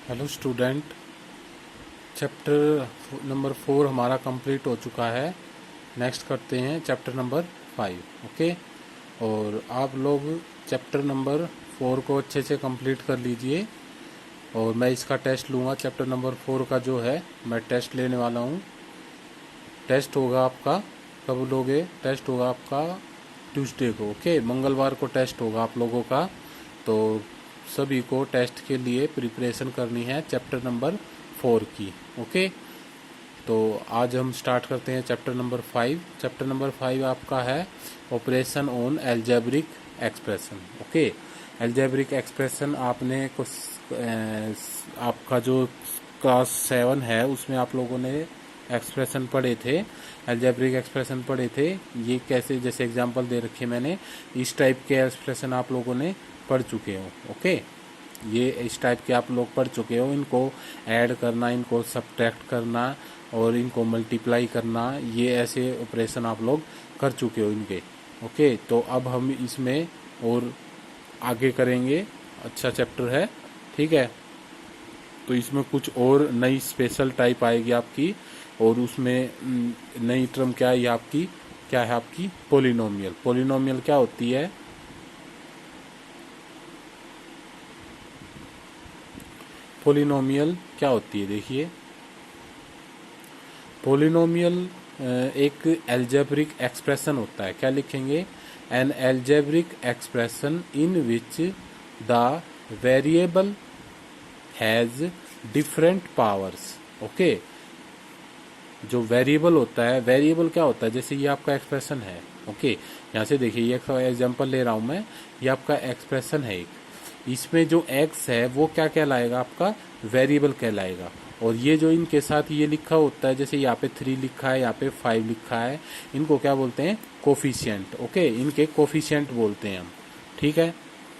Hello student. Chapter number 4 हमारा complete हो चुका है। नेक्स्ट करते हैं चैप्टर नंबर 5। ओके, और आप लोग चैप्टर नंबर 4 को अच्छे से कंप्लीट कर लीजिए और मैं इसका टेस्ट लूँगा। चैप्टर नंबर 4 का जो है मैं टेस्ट लेने वाला हूँ। टेस्ट होगा आपका, कब लोगे? टेस्ट होगा आपका ट्यूसडे को। ओके, मंगलवार को टेस्ट होगा आप लोगों का। तो सभी को टेस्ट के लिए प्रिपरेशन करनी है चैप्टर नंबर 4 की। ओके, तो आज हम स्टार्ट करते हैं चैप्टर नंबर 5। चैप्टर नंबर 5 आपका है operation on algebraic expression. Okay, algebraic expression आपने कुछ आपका जो क्लास 7 है उसमें आप लोगों ने एक्सप्रेशन पढ़े थे, एल्जेब्रिक एक्सप्रेशन पढ़े थे। ये कैसे, जैसे एग्जांपल दे रखे मैंने, इस टाइप के एक्सप्रेशन आप लोगों ने पढ़ चुके हो। ओके, ये इस टाइप के आप लोग पढ़ चुके हो। इनको ऐड करना, इनको सब्ट्रैक्ट करना और इनको मल्टीप्लाई करना, ये ऐसे ऑपरेशन आप लोग कर चुके हो इनके। ओके, तो अब हम इसमें और आगे करेंगे। अच्छा चैप्टर है, ठीक है। तो इसमें कुछ और नई स्पेशल टाइप आएगी आपकी, और उसमें नई टर्म क्या है, ये आपकी क्या है, आपकी पोलिनोमियल। पोलिनोमियल क्या होती है? पोलिनोमियल क्या होती है? देखिए, पोलिनोमियल एक एल्जेब्रिक एक्सप्रेशन होता है। क्या लिखेंगे? N algebraic expression in which the variable has different powers. Okay, जो वेरिएबल होता है, वेरिएबल क्या होता है? जैसे ये आपका एक्सप्रेशन है। ओके, यहाँ से देखिए, ये एग्जांपल ले रहा हूँ मैं। ये आपका एक्सप्रेशन है एक, इसमें जो x है वो क्या कहलाएगा? आपका वेरिएबल कहलाएगा। और ये जो इनके साथ ये लिखा होता है, जैसे यहाँ पे 3 लिखा है, यहाँ पे 5 लिखा है, इनको क्या बोलते हैं? कोफिशिएंट। ओके, इनके कोफिशिएंट बोलते हैं हम, ठीक है।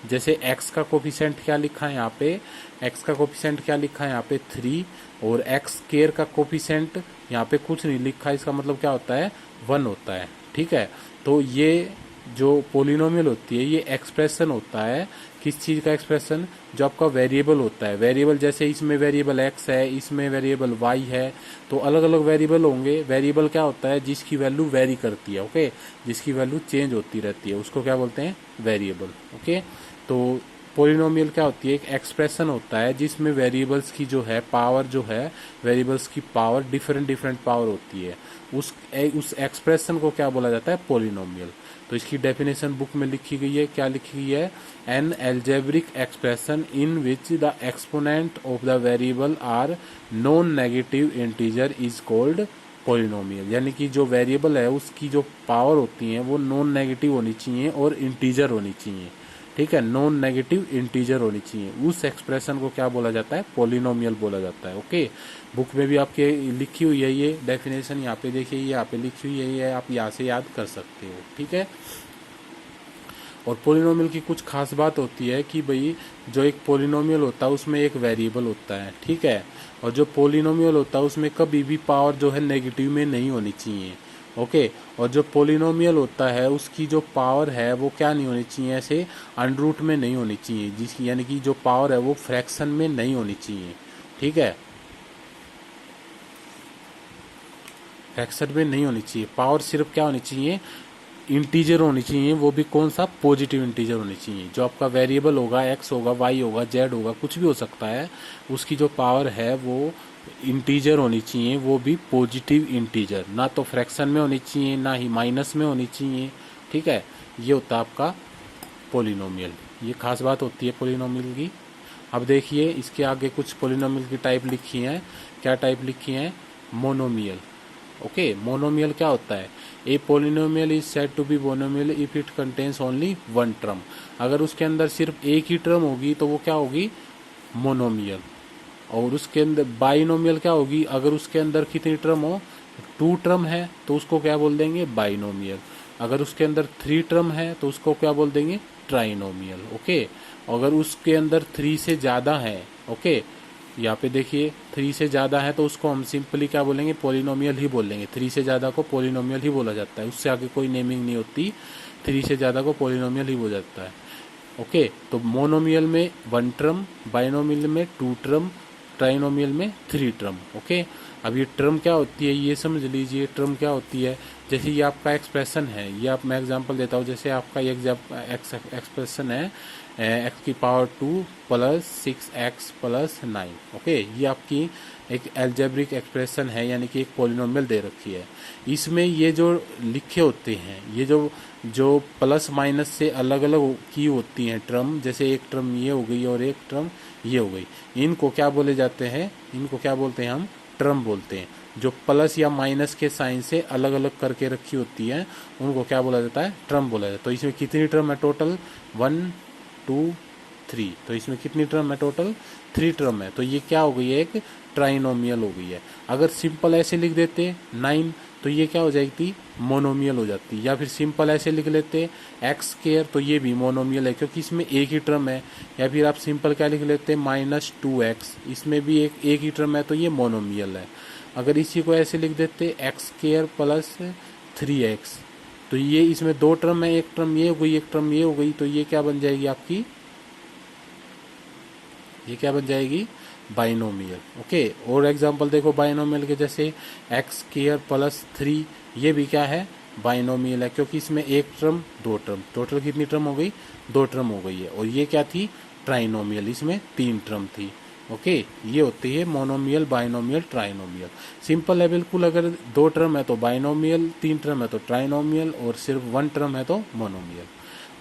जैसे x का कोफिशिएंट क्या लिखा है यहाँ पे? x का कोफिशिएंट क्या लिखा है यहाँ पे? 3। और x स्क्वायर का कोफिशिएंट यहाँ पे कुछ नहीं लिखा है, इसका मतलब क्या होता है? 1 होता है, ठीक है। तो ये जो पोलिनोमियल होती है, ये एक्सप्रेशन होता है। किस चीज़ का एक्सप्रेशन? जो आपका वेरिएबल होता है। वेरिएबल जैसे इसमें वेरिएबल x है, इसमें वेरिएबल y है, तो अलग अलग वेरिएबल होंगे। वेरिएबल क्या होता है? जिसकी वैल्यू वेरी करती है। ओके, जिसकी वैल्यू चेंज होती रहती है, उसको क्या बोलते हैं? वेरिएबल। ओके, तो पोलिनोमियल क्या होती है? एक एक्सप्रेशन होता है जिसमें वेरिएबल्स की जो है पावर, जो है वेरिएबल्स की पावर, डिफरेंट डिफरेंट पावर होती है। उस एक्सप्रेशन को क्या बोला जाता है? पोलिनोमियल। तो इसकी डेफिनेशन बुक में लिखी गई है। क्या लिखी गई है? An algebraic expression in which the exponent of the variable are non negative integer is called polynomial. यानी कि जो वेरिएबल है उसकी जो पावर होती है वो नॉन नेगेटिव होनी चाहिए और इंटीजर होनी चाहिए, ठीक है। नॉन नेगेटिव इंटीजर होनी चाहिए। उस एक्सप्रेशन को क्या बोला जाता है? पोलिनोमियल बोला जाता है। ओके, बुक में भी आपके लिखी हुई है ये डेफिनेशन, यहाँ पे देखिए, ये यहाँ पे लिखी हुई है, ये आप यहाँ से याद कर सकते हो, ठीक है। और पोलिनोमियल की कुछ खास बात होती है कि भाई, जो एक पोलिनोमियल होता है उसमें एक वेरिएबल होता है, ठीक है। और जो पोलिनोमियल होता है उसमें कभी भी पावर जो है नेगेटिव में नहीं होनी चाहिए। ओके, और जो पोलिनोमियल होता है उसकी जो पावर है वो क्या नहीं होनी चाहिए? ऐसे अंडरूट में नहीं होनी चाहिए, जिसकी यानी कि जो पावर है वो फ्रैक्शन में नहीं होनी चाहिए, ठीक है। फ्रैक्शन में नहीं होनी चाहिए। पावर सिर्फ क्या होनी चाहिए? इंटीजर होनी चाहिए, वो भी कौन सा? पॉजिटिव इंटीजर होनी चाहिए। जो आपका वेरिएबल होगा, x होगा, y होगा, z होगा, कुछ भी हो सकता है, उसकी जो पावर है वो इंटीजर होनी चाहिए, वो भी पॉजिटिव इंटीजर। ना तो फ्रैक्शन में होनी चाहिए, ना ही माइनस में होनी चाहिए, ठीक है। ये होता है आपका पोलिनोमियल। ये खास बात होती है पोलिनोमियल की। अब देखिए, इसके आगे कुछ पोलिनोमियल की टाइप लिखी हैं। क्या टाइप लिखी हैं? मोनोमियल। ओके, मोनोमियल क्या होता है? A polynomial is said to be monomial if it contains only one term. अगर उसके अंदर सिर्फ एक ही टर्म होगी तो वो क्या होगी? मोनोमियल। और उसके अंदर बाइनोमियल क्या होगी? अगर उसके अंदर कितनी टर्म हो? 2 टर्म है तो उसको क्या बोल देंगे? बाइनोमियल। अगर उसके अंदर 3 टर्म है तो उसको क्या बोल देंगे? ट्राइनोमियल। ओके, अगर उसके अंदर 3 से ज़्यादा है, ओके, यहाँ पे देखिए 3 से ज़्यादा है तो उसको हम सिंपली क्या बोलेंगे? पोलिनोमियल ही बोलेंगे। 3 से ज़्यादा को पोलिनोमियल ही बोला जाता है, उससे आगे कोई नेमिंग नहीं होती। 3 से ज़्यादा को पोलिनोमियल ही बोला जाता है। ओके, तो मोनोमियल में 1 टर्म, बाइनोमियल में 2 टर्म, ट्राइनोमियल में 3 टर्म। ओके, अब ये टर्म क्या होती है ये समझ लीजिए। टर्म क्या होती है, जैसे ये आपका एक्सप्रेशन है, ये आप मैं एग्जांपल देता हूँ। जैसे आपका ये एक्सप्रेशन है एक्स की power 2 plus 6x plus 9। Okay, ये आपकी एक एल्जेब्रिक एक्सप्रेशन है, यानी कि एक पॉलिनोमियल दे रखी है। इसमें ये जो लिखे होते हैं, ये जो जो प्लस माइनस से अलग अलग की होती हैं टर्म, जैसे एक टर्म ये हो गई और एक टर्म ये हो गई, इनको क्या बोले जाते हैं, इनको क्या बोलते हैं हम, टर्म बोलते हैं। जो प्लस या माइनस के साइन से अलग अलग करके रखी होती है उनको क्या बोला जाता है, टर्म बोला जाता है। तो इसमें कितनी टर्म है टोटल, 1 2 3। तो इसमें कितनी टर्म है टोटल, 3 टर्म है। तो ये क्या हो गई है, एक ट्राइनोमियल हो गई है। अगर सिंपल ऐसे लिख देते 9 तो ये क्या हो जाएगी, मोनोमियल हो जाती। या फिर सिंपल ऐसे लिख लेते एक्स स्क्वायर तो ये भी मोनोमियल है क्योंकि इसमें एक ही टर्म है। या फिर आप सिंपल क्या लिख लेते -2x, इसमें भी एक ही टर्म है तो ये मोनोमियल है। अगर इसी को ऐसे लिख देते एक्स स्क्वायर प्लस 3x तो ये इसमें 2 टर्म है, एक टर्म ये हो गई एक टर्म ये हो गई, तो ये क्या बन जाएगी आपकी, ये क्या बन जाएगी, बाइनोमियल। ओके, और एग्जांपल देखो बाइनोमियल के, जैसे एक्स स्क्वायर प्लस 3, ये भी क्या है, बाइनोमियल है क्योंकि इसमें एक टर्म 2 टर्म, टोटल कितनी टर्म हो गई, 2 टर्म हो गई है। और ये क्या थी, ट्राइनोमियल, इसमें 3 टर्म थी। ओके, ये होती है मोनोमियल, बाइनोमियल, ट्राइनोमियल। सिंपल है बिल्कुल, अगर 2 टर्म है तो बाइनोमियल, 3 टर्म है तो ट्राइनोमियल, और सिर्फ 1 टर्म है तो मोनोमियल।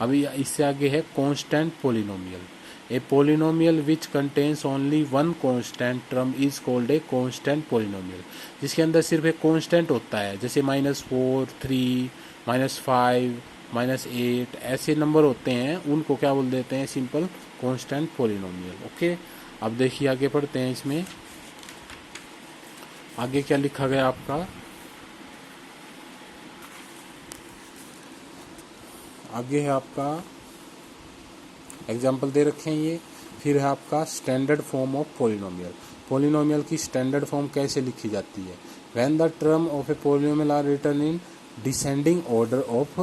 अभी इससे आगे है constant polynomial. A polynomial which contains only one constant term is called a constant polynomial। जिसके अंदर सिर्फ एक constant होता है, जैसे -4 3 -5 -8 ऐसे नंबर होते हैं, उनको क्या बोल देते हैं, सिंपल constant polynomial। ओके, अब देखिए आगे पढ़ते हैं। इसमें आगे क्या लिखा गया आपका, आगे है आपका एग्जाम्पल दे रखे हैं ये। फिर है आपका standard form of polynomial. Polynomial की स्टैंडर्ड फॉर्म कैसे लिखी जाती है, when the term of a polynomial are written in descending order of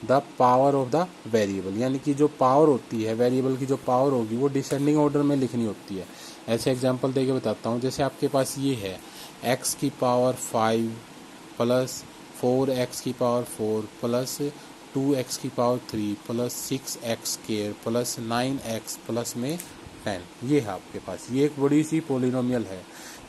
the power of the variable, यानी कि जो पावर होती है वेरिएबल की, जो पावर होगी वो डिसेंडिंग ऑर्डर में लिखनी होती है। ऐसे एग्जाम्पल दे के बताता हूँ। जैसे आपके पास ये है x की पावर 5 प्लस 4x की पावर 4 प्लस 2x की power 3 plus 6x square plus 9x plus में 10, ये है आपके पास। ये एक बड़ी सी पोलिनोमियल है।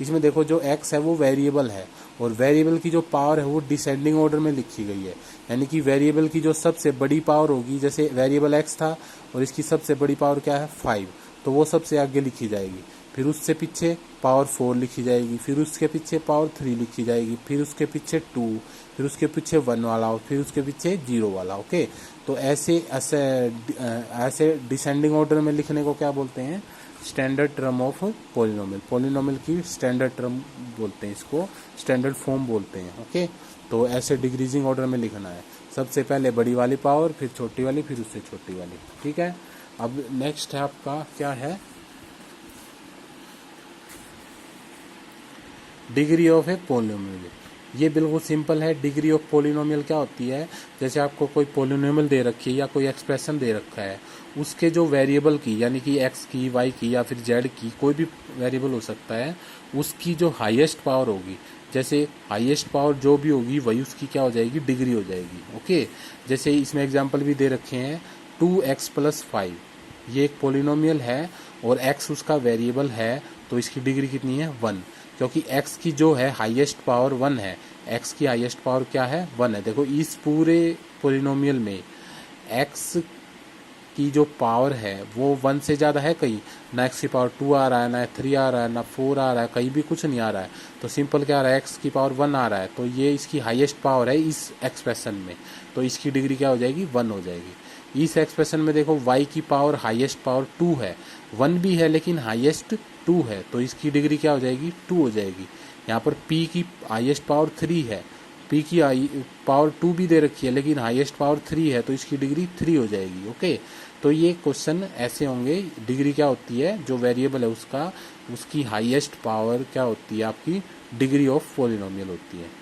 इसमें देखो जो x है वो वेरिएबल है, और वेरिएबल की जो पावर है वो डिसेंडिंग ऑर्डर में लिखी गई है। यानी कि वेरिएबल की जो सबसे बड़ी पावर होगी, जैसे वेरिएबल x था और इसकी सबसे बड़ी पावर क्या है 5, तो वो सबसे आगे लिखी जाएगी। फिर उससे पीछे पावर 4 लिखी जाएगी, फिर उसके पीछे पावर 3 लिखी जाएगी, फिर उसके पीछे 2, फिर उसके पीछे 1 वाला, और फिर उसके पीछे 0 वाला। ओके, तो ऐसे ऐसे ऐसे डिसेंडिंग ऑर्डर में लिखने को क्या बोलते हैं, standard term of polynomial. Polynomial की स्टैंडर्ड टर्म बोलते हैं, इसको स्टैंडर्ड फॉर्म बोलते हैं। ओके, तो ऐसे डिक्रीजिंग ऑर्डर में लिखना है, सबसे पहले बड़ी वाली पावर, फिर छोटी वाली, फिर उससे छोटी वाली। ठीक है, अब नेक्स्ट है आपका क्या है, डिग्री ऑफ ए पोलिनोमियल। ये बिल्कुल सिंपल है। डिग्री ऑफ पोलिनोमियल क्या होती है, जैसे आपको कोई पोलिनोमियल दे रखी है या कोई एक्सप्रेशन दे रखा है, उसके जो वेरिएबल की, यानी कि x की, y की या फिर z की, कोई भी वेरिएबल हो सकता है, उसकी जो हाईएस्ट पावर होगी, जैसे हाईएस्ट पावर जो भी होगी वही उसकी क्या हो जाएगी, डिग्री हो जाएगी। ओके, जैसे इसमें एग्जाम्पल भी दे रखे हैं 2x प्लस 5, ये एक पोलिनोमियल है और x उसका वेरिएबल है, तो इसकी डिग्री कितनी है 1, क्योंकि x की जो है हाईएस्ट पावर 1 है। x की हाईएस्ट पावर क्या है, 1 है। देखो इस पूरे पोलिनोमियल में x की जो पावर है वो 1 से ज़्यादा है कहीं, ना x की पावर 2 आ रहा है, ना 3 आ रहा है, ना 4 आ रहा है, कहीं भी कुछ नहीं आ रहा है। तो सिंपल क्या आ रहा है, x की पावर 1 आ रहा है, तो ये इसकी हाईएस्ट पावर है इस एक्सप्रेशन में, तो इसकी डिग्री क्या हो जाएगी, 1 हो जाएगी। इस एक्सप्रेशन में देखो y की पावर हाईएस्ट पावर 2 है, 1 भी है लेकिन हाईएस्ट 2 है, तो इसकी डिग्री क्या हो जाएगी, 2 हो जाएगी। यहाँ पर p की हाईएस्ट पावर 3 है, p की पावर 2 भी दे रखी है लेकिन हाईएस्ट पावर 3 है, तो इसकी डिग्री 3 हो जाएगी। ओके, तो ये क्वेश्चन ऐसे होंगे। डिग्री क्या होती है, जो वेरिएबल है उसका, उसकी हाईएस्ट पावर क्या होती है, आपकी डिग्री ऑफ पॉलिनोमियल होती है।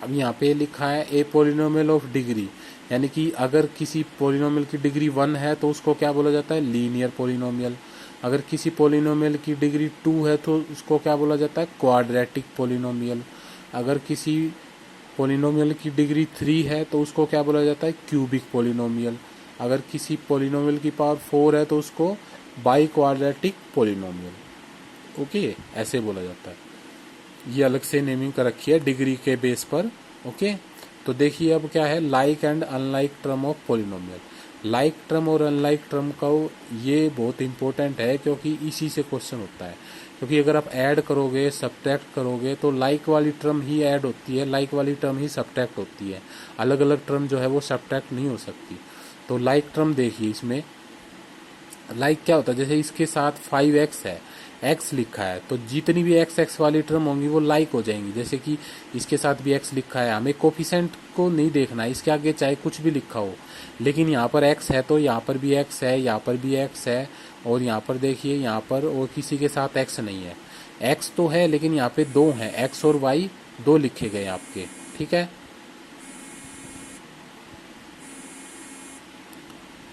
अब यहाँ पे लिखा है ए पोलिनोमियल ऑफ डिग्री, यानी कि अगर किसी पोलिनोमियल की डिग्री 1 है तो उसको क्या बोला जाता है, लीनियर पोलिनोमियल। अगर किसी पोलिनोमियल की डिग्री 2 है तो उसको क्या बोला जाता है, क्वाड्रेटिक पोलिनोमियल। अगर किसी पोलिनोमियल की डिग्री 3 है तो उसको क्या बोला जाता है, क्यूबिक पोलिनोमियल। अगर किसी पोलिनोमियल की पावर 4 है तो उसको बाई क्वाड्रेटिक पोलिनोमियल। ओके, ऐसे बोला जाता है। ये अलग से नेमिंग कर रखी है डिग्री के बेस पर। ओके, तो देखिए अब क्या है, like and unlike term of polynomial. Like term और अनलाइक टर्म का ये बहुत इंपॉर्टेंट है, क्योंकि इसी से क्वेश्चन होता है। क्योंकि अगर आप ऐड करोगे, सब्ट्रैक्ट करोगे, तो लाइक वाली टर्म ही ऐड होती है, लाइक वाली टर्म ही सब्ट्रैक्ट होती है। अलग अलग टर्म जो है वो सब्ट्रैक्ट नहीं हो सकती। तो लाइक टर्म देखिए, इसमें लाइक क्या होता है, जैसे इसके साथ 5x है, x लिखा है, तो जितनी भी x वाली टर्म होंगी वो लाइक हो जाएंगी। जैसे कि इसके साथ भी x लिखा है, हमें कोफिशिएंट को नहीं देखना है, इसके आगे चाहे कुछ भी लिखा हो, लेकिन यहाँ पर x है तो यहाँ पर भी x है, यहाँ पर भी x है, और यहाँ पर देखिए यहाँ पर और किसी के साथ x नहीं है। x तो है लेकिन यहाँ पे 2 हैं, x और y 2 लिखे गए आपके, ठीक है।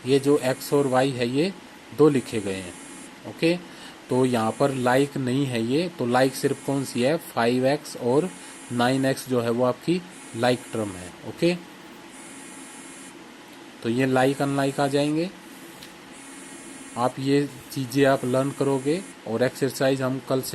ये जो x और y है ये 2 लिखे गए हैं। ओके, तो यहाँ पर लाइक नहीं है ये, तो लाइक सिर्फ कौन सी है, 5x और 9x जो है वो आपकी लाइक टर्म है। ओके, तो ये लाइक अनलाइक आ जाएंगे। आप ये चीज़ें आप लर्न करोगे, और एक्सरसाइज हम कल से